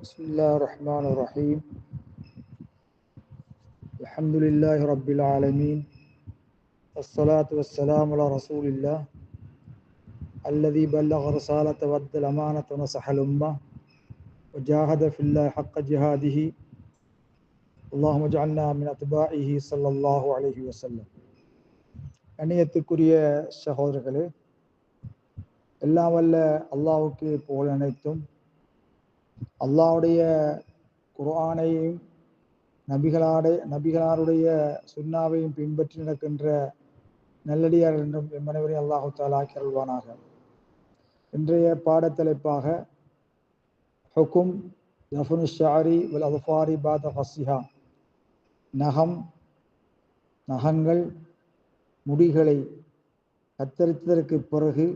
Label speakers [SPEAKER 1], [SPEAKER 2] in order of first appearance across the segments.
[SPEAKER 1] بسم الله الرحمن الرحيم. الحمد لله رب العالمين، والصلاة والسلام على رسول الله الذي بلغ رسالة وأدى الأمانة ونصح الأمة وجاهد في الله حق جهاده. اللهم اجعلنا من أتباعه صلى الله عليه وسلم. கண்ணியத்துக்குரிய சகோதரர்களே, எல்லாம் வல்ல அல்லாஹ்வுக்கு புகழ் அனைத்தும். அல்லாஹ்வுடைய குர்ஆனையும் நபிகளாருடைய சுன்னாவையும் பின்பற்றி நடக்கின்ற நல்லடியார் என்றும் எம்மனைவரை அல்லாஹு தஆலா ஆக்கி அருள்வானாக. இன்றைய பாடத்தலைப்பாக ஹுக்கும் தஃப்னு ஷஅரி வல் அத்ஃபாரி பாத ஃபஸ்ஸிஹா, நகங்கள் முடிகளை கத்தரித்ததற்கு பிறகு,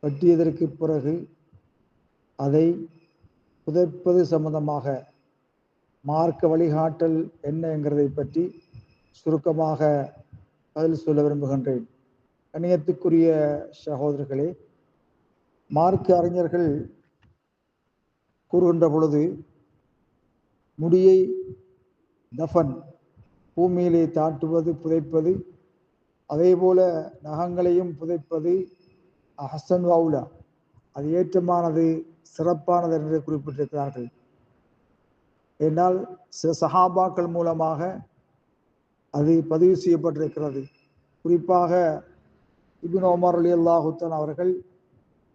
[SPEAKER 1] வெட்டியதற்கு பிறகு அதை புதைப்பது சம்பந்தமாக மார்க்க வழிகாட்டல் என்ன என்கிறதை பற்றி சுருக்கமாக பதில் சொல்ல விரும்புகின்றேன். கண்ணியத்துக்குரிய சகோதரர்களே, மார்க்க அறிஞர்கள் கூறுகின்ற பொழுது முடியை தஃபன், பூமியிலே தாட்டுவது, புதைப்பது, அதே போல நகங்களையும் புதைப்பது அஹ்சன் வௌலா, அது ஏற்றமானது, சிறப்பானது என்று குறிப்பிட்டிருக்கிறார்கள். ஏனால் சில சஹாபாக்கள் மூலமாக அது பதிவு செய்யப்பட்டிருக்கிறது. குறிப்பாக இப்னு உமர் ரலியல்லாஹு தஆலா அவர்கள்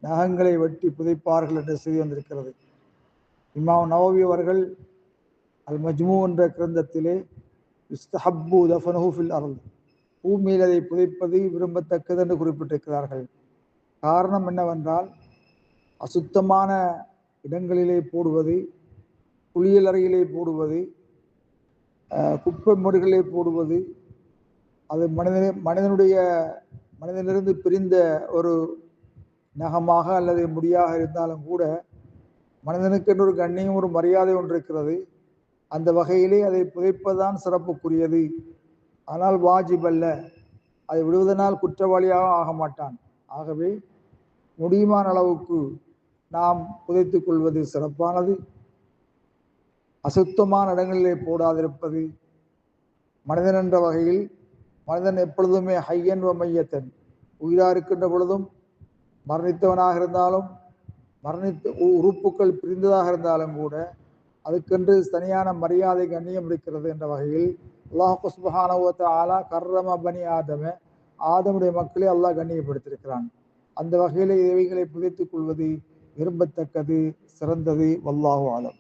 [SPEAKER 1] நகங்களை வெட்டி புதைப்பார்கள் என்று செய்தி வந்திருக்கிறது. இமாம் நவவி அவர்கள் அல் மஜ்மூ என்ற கிரந்தத்திலே யுஸ்தஹப்பு தஃபனுஹு ஃபில் அர்த், பூமியில் அதை புதைப்பது விரும்பத்தக்கது என்று குறிப்பிட்டிருக்கிறார்கள். காரணம் என்னவென்றால், அசுத்தமான இடங்களிலே போடுவது, குளியல் அறையிலே போடுவது, குப்பை மேடுகளிலே போடுவது, அது மனிதனிலிருந்து பிரிந்த ஒரு நகமாக அல்லது முடியாக இருந்தாலும் கூட மனிதனுக்கு என்று ஒரு கண்ணியம், ஒரு மரியாதை ஒன்று இருக்கிறது. அந்த வகையிலே அதை புதைப்பதுதான் சிறப்புக்குரியது. ஆனால் வாஜிப் அல்ல, அதை விடுவதனால் குற்றவாளியாக ஆக மாட்டான். ஆகவே முடியுமான அளவுக்கு நாம் புதைத்துக் கொள்வது சிறப்பானது. அசுத்தமான இடங்களிலே போடாதிருப்பது. மனிதன் என்ற வகையில் மனிதன் எப்பொழுதுமே ஹையன் வ மையத்தன், உயிரா இருக்கின்ற பொழுதும், மரணித்தவனாக இருந்தாலும், மரணித்த உறுப்புகள் பிரிந்ததாக இருந்தாலும் கூட அதுக்கென்று தனியான மரியாதை, கண்ணியம் இருக்கிறது என்ற வகையில் அல்லாஹ் சுப்ஹானஹு வ தஆலா கர்ரம பனி ஆதமுடைய மக்களை அல்லாஹ் கண்ணியப்படுத்தியிருக்கிறான். அந்த வகையில் இவைகளை புதைத்துக் கொள்வது விரும்பத்தக்கது, சிறந்தது. வல்லாஹு அலம்.